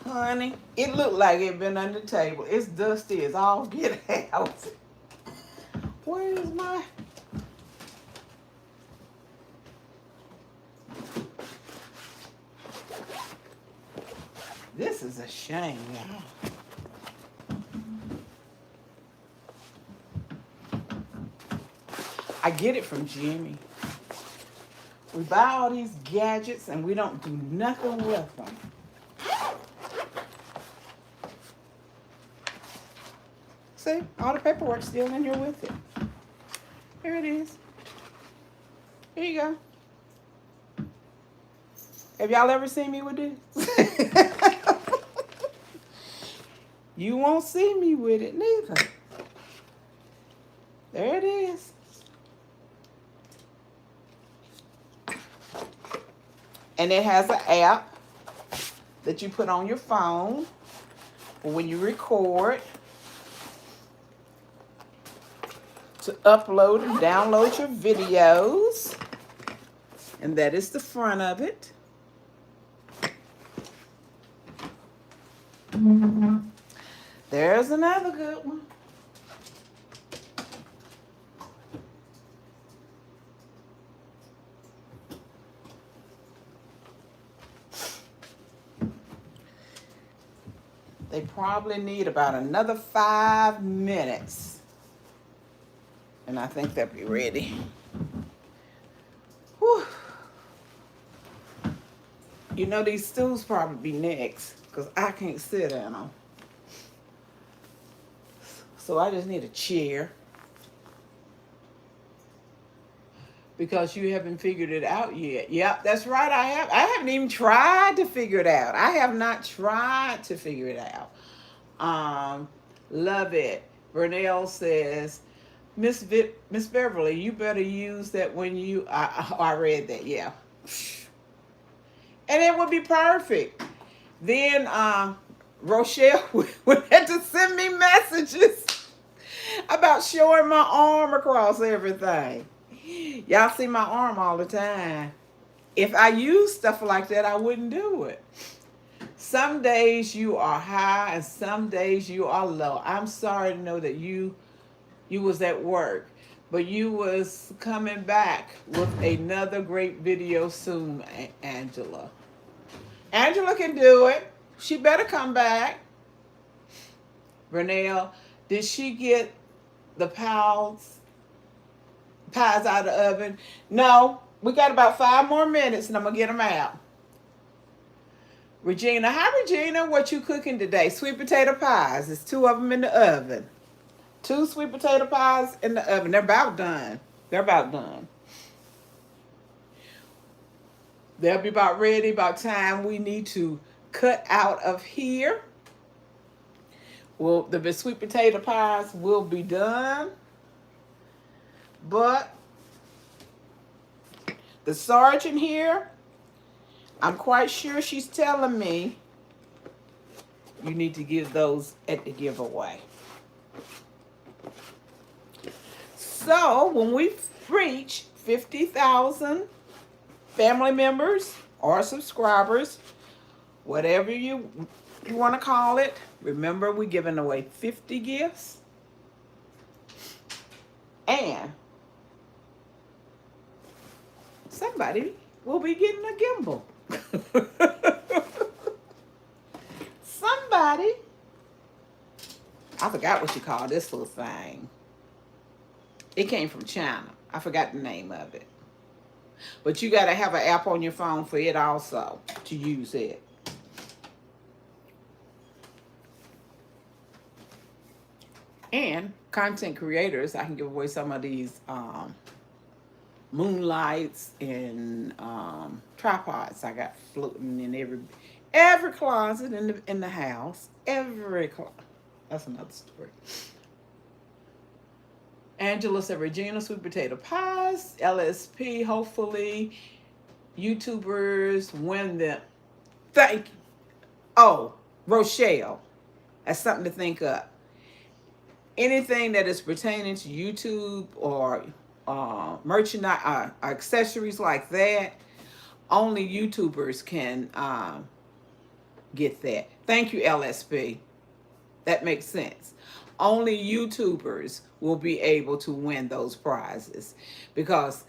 Speaker 1: Honey, it looked like it been under the table. It's dusty. It's all get out. Where is my? This is a shame, y'all. I get it from Jimmy. We buy all these gadgets and we don't do nothing with them. See, all the paperwork's still in here with it. Here it is. Here you go. Have y'all ever seen me with this? You won't see me with it neither. There it is. And it has an app that you put on your phone for when you record, to upload and download your videos. And that is the front of it. There's another good one. They probably need about another 5 minutes. And I think they'll be ready. Whew. You know, these stools probably be next because I can't sit in them. So I just need a chair. Because you haven't figured it out yet. Yep, that's right. I haven't even tried to figure it out. I have not tried to figure it out. Love it. Vernell says, Miss Beverly, you better use that when you. I read that. Yeah, and it would be perfect. Then Rochelle would have to send me messages about showing my arm across everything. Y'all see my arm all the time. If I use stuff like that, I wouldn't do it. Some days you are high and some days you are low. I'm sorry to know that you was at work, but you was coming back with another great video soon, Angela. Angela can do it. She better come back. Vernell, did she get the pies out of the oven? No. We got about 5 more minutes and I'm going to get them out. Regina, hi Regina, what you cooking today? Sweet potato pies. There's 2 of them in the oven. 2 sweet potato pies in the oven. They're about done. They're about done. They'll be about ready, about time we need to cut out of here. Well, the sweet potato pies will be done. But the sergeant here, I'm quite sure she's telling me you need to give those at the giveaway. So when we reach 50,000 family members or subscribers, whatever you want to call it, remember we're giving away 50 gifts. And somebody will be getting a gimbal. Somebody. I forgot what you call this little thing. It came from China. I forgot the name of it. But you got to have an app on your phone for it also to use it. And content creators, I can give away some of these moonlights and tripods I got floating in every closet in the house. Every closet. That's another story. Angela said, Regina, sweet potato pies, LSP, hopefully YouTubers win them. Thank you. Oh, Rochelle. That's something to think of. Anything that is pertaining to YouTube or merchandise, accessories like that, only YouTubers can get that. Thank you, LSP. That makes sense. Only YouTubers will be able to win those prizes because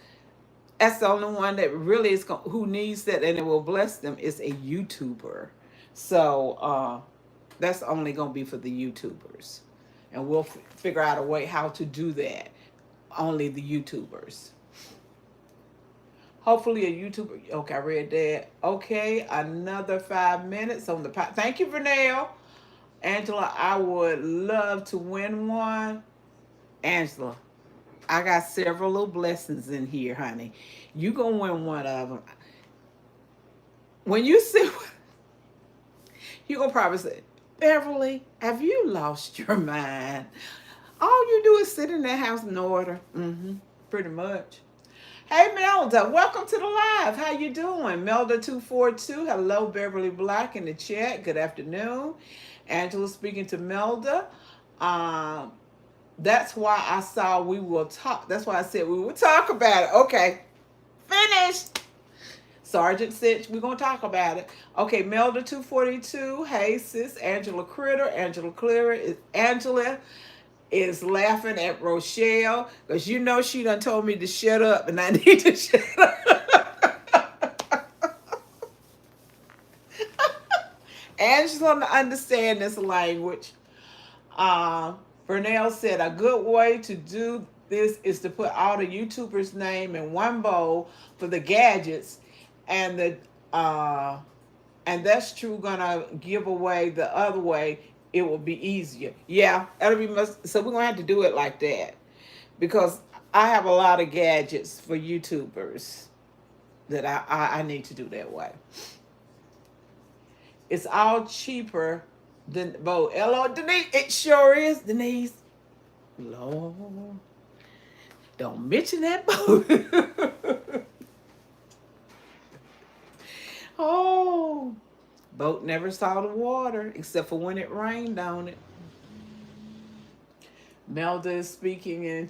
Speaker 1: that's the only one that really is who needs that and it will bless them is a YouTuber. So that's only going to be for the YouTubers. And we'll figure out a way how to do that. Only the YouTubers. Hopefully a YouTuber. Okay, I read that. Okay, another 5 minutes on the pot. Thank you, Vernell. Angela, I would love to win one. Angela, I got several little blessings in here, honey. You gonna win one of them. When you see, you gonna probably say, Beverly, have you lost your mind? All you do is sit in that house in order. Pretty much. Hey, Melda, welcome to the live. How you doing? Melda242. Hello, Beverly Black in the chat. Good afternoon. Angela speaking to Melda. That's why I saw we will talk. That's why I said we will talk about it. Okay, finished. Sergeant said we're going to talk about it. Okay, Melda242. Hey, sis. Angela Critter. Angela is laughing at Rochelle because you know she done told me to shut up and I need to shut up. Angela understand this language. Vernell said a good way to do this is to put all the YouTubers' name in one bowl for the gadgets, and and that's true. Gonna give away the other way. It will be easier. Yeah, that'll be much. So we're gonna have to do it like that because I have a lot of gadgets for YouTubers that I need to do that way. It's all cheaper than both. Hello, Denise. It sure is, Denise. Lord, don't mention that boat. Oh, boat never saw the water except for when it rained on it. Melda is speaking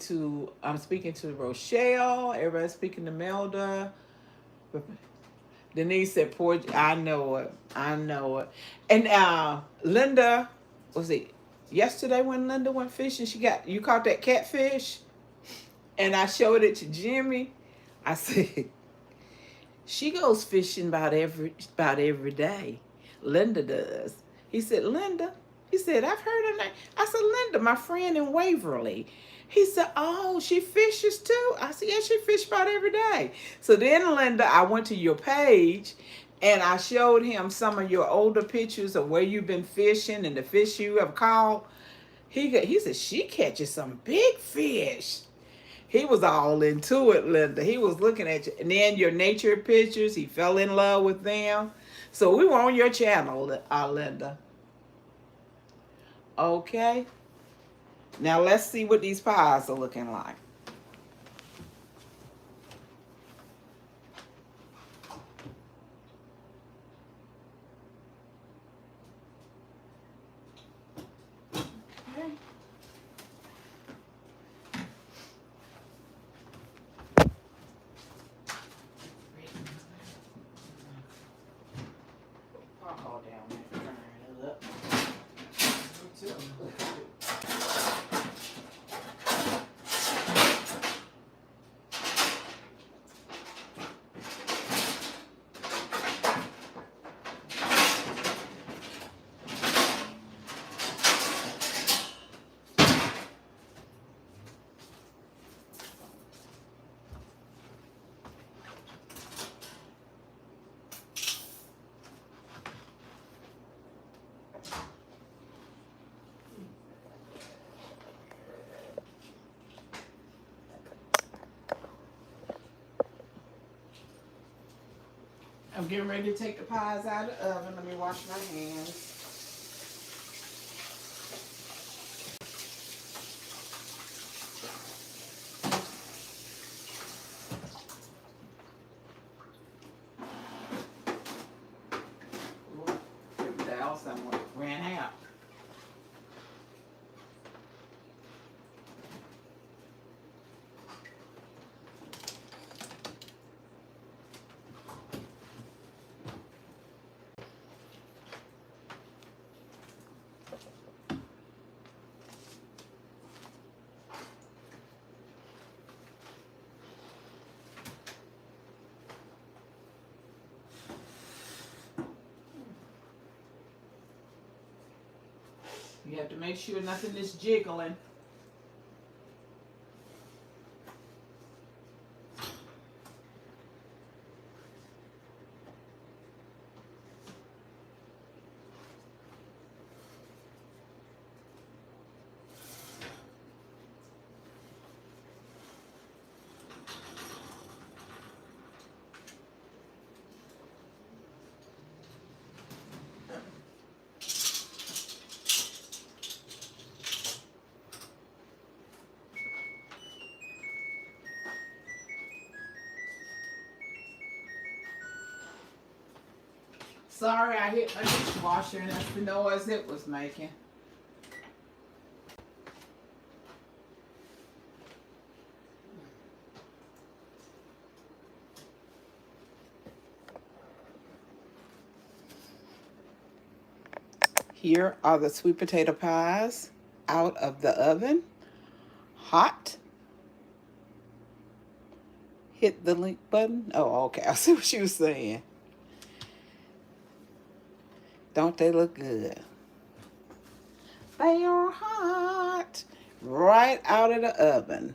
Speaker 1: I'm speaking to Rochelle. Everybody's speaking to Melda. Denise said, "Poor, I know it. I know it." And Linda, was it yesterday when Linda went fishing? You caught that catfish, and I showed it to Jimmy. I said, she goes fishing about every day. Linda does. He said, Linda. He said, I've heard her name. I said, Linda, my friend in Waverly. He said, oh, she fishes too. I said, yeah, she fish about every day. So then, Linda, I went to your page and I showed him some of your older pictures of where you've been fishing and the fish you have caught. He said, she catches some big fish. He was all into it, Linda. He was looking at you. And then your nature pictures, he fell in love with them. So we were on your channel, Linda. Okay. Now let's see what these pies are looking like. Okay. All down there. Turn it up. I'm getting ready to take the pies out of the oven. Let me wash my hands. The else somewhere ran out. You have to make sure nothing is jiggling. Sorry, I hit my dishwasher and that's the noise it was making. Here are the sweet potato pies out of the oven. Hot. Hit the link button. Oh, okay. I see what you were saying. Don't they look good? They are hot. Right out of the oven.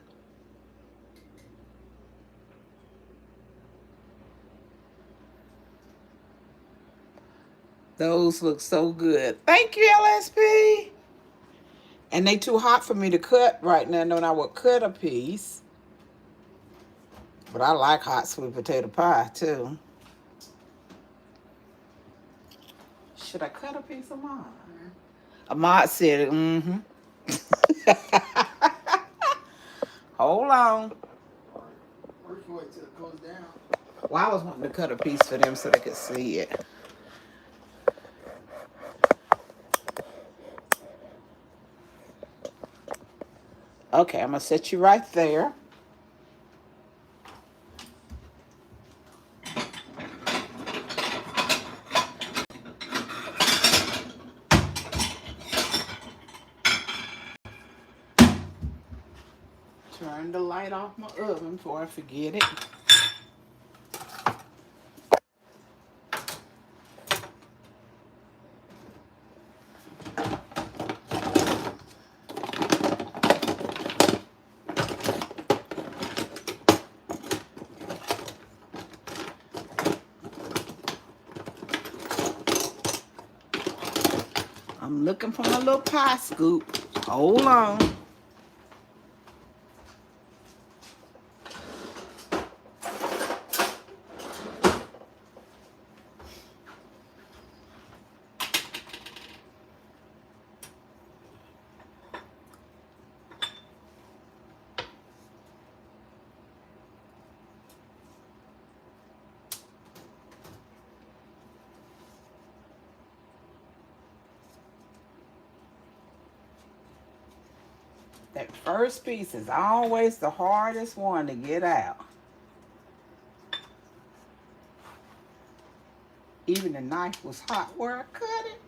Speaker 1: Those look so good. Thank you, LSP. And they too hot for me to cut right now. No, I would cut a piece. But I like hot sweet potato pie too. Should I cut a piece of mine? Ahmad said, mm-hmm. Hold on.
Speaker 2: Wait till it goes down.
Speaker 1: Well, I was wanting to cut a piece for them so they could see it. Okay, I'm going to set you right there. Turn the light off my oven before I forget it. I'm looking for my little pie scoop. Hold on. That first piece is always the hardest one to get out. Even the knife was hot where I cut it.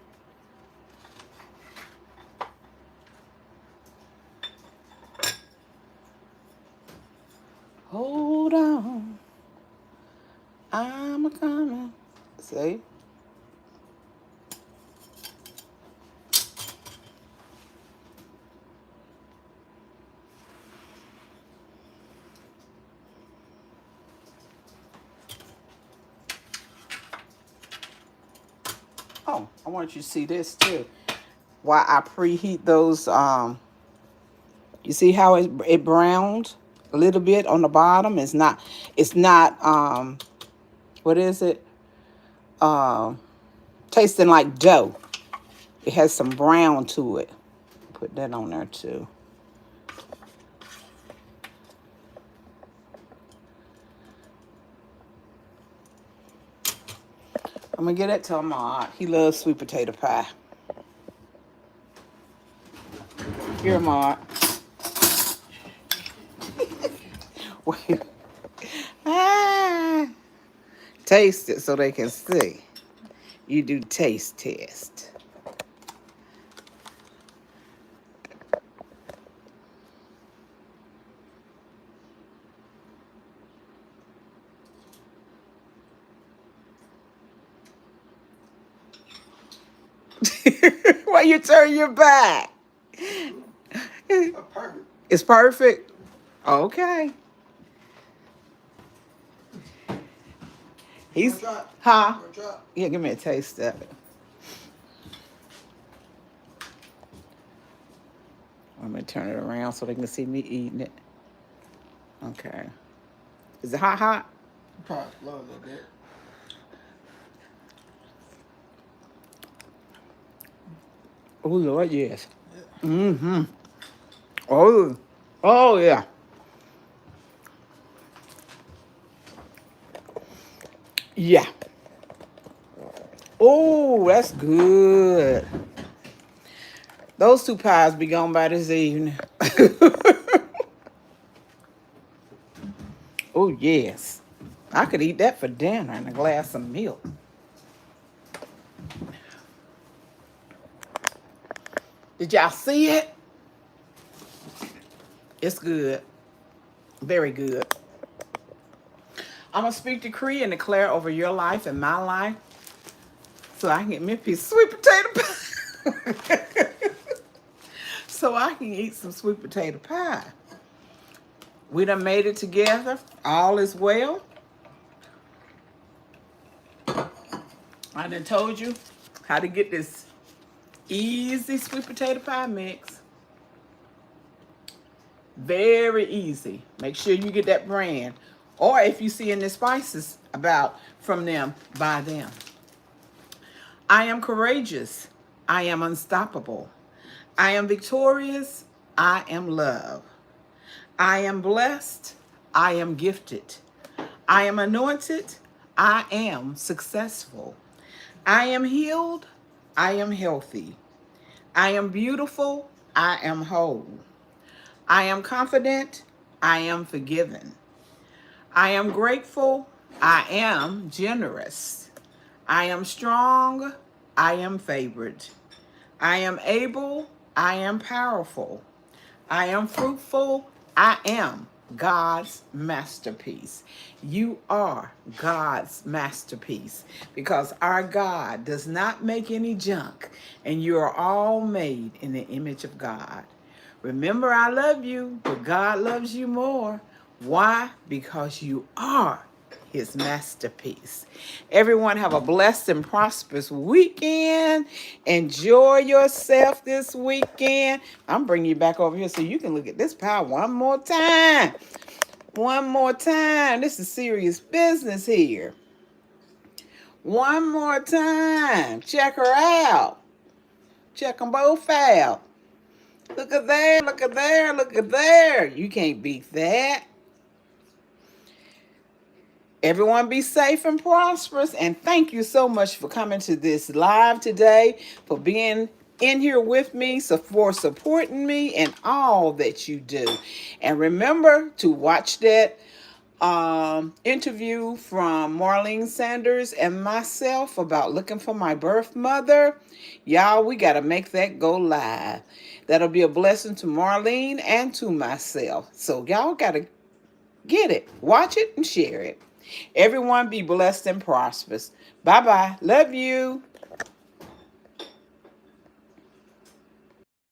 Speaker 1: Hold on. I'm a coming. See? Oh, I want you to see this too. While I preheat those, you see how it browned a little bit on the bottom? It's not, what is it? Tasting like dough. It has some brown to it. Put that on there too. I'm gonna get it to Ahmad. He loves sweet potato pie. Here, Ahmad. Wait. Ah. Taste it so they can see. You do taste test. Why you turn your back?
Speaker 2: Perfect.
Speaker 1: It's perfect. Okay. He's huh? Yeah, give me a taste of it. I'm gonna turn it around so they can see me eating it. Okay. Is it hot? Hot?
Speaker 2: Probably slow a little bit.
Speaker 1: Oh Lord, yes. Mm-hmm. Oh, oh yeah. Yeah. Oh, that's good. Those two pies be gone by this evening. Oh yes. I could eat that for dinner and a glass of milk. Did y'all see it? It's good. Very good. I'm going to speak, decree, and declare over your life and my life so I can get me a piece of sweet potato pie. So I can eat some sweet potato pie. We done made it together. All is well. I done told you how to get this easy sweet potato pie mix. Very easy. Make sure you get that brand. Or if you see any spices about from them, buy them. I am courageous. I am unstoppable. I am victorious. I am love. I am blessed. I am gifted. I am anointed. I am successful. I am healed. I am healthy. I am beautiful. I am whole. I am confident. I am forgiven. I am grateful. I am generous. I am strong. I am favored. I am able. I am powerful. I am fruitful. I am God's masterpiece. You are God's masterpiece because our God does not make any junk, and you are all made in the image of God. Remember, I love you, but God loves you more. Why? Because you are his masterpiece. Everyone have a blessed and prosperous weekend. Enjoy yourself this weekend. I'm bringing you back over here so you can look at this pie one more time. One more time. This is serious business here. One more time. Check her out. Check them both out. Look at there, look at there, look at there. You can't beat that. Everyone be safe and prosperous. And thank you so much for coming to this live today, for being in here with me, so for supporting me and all that you do. And remember to watch that interview from Marlene Sanders and myself about looking for my birth mother. Y'all, we got to make that go live. That'll be a blessing to Marlene and to myself. So y'all got to get it, watch it, and share it. Everyone be blessed and prosperous. Bye bye. Love you.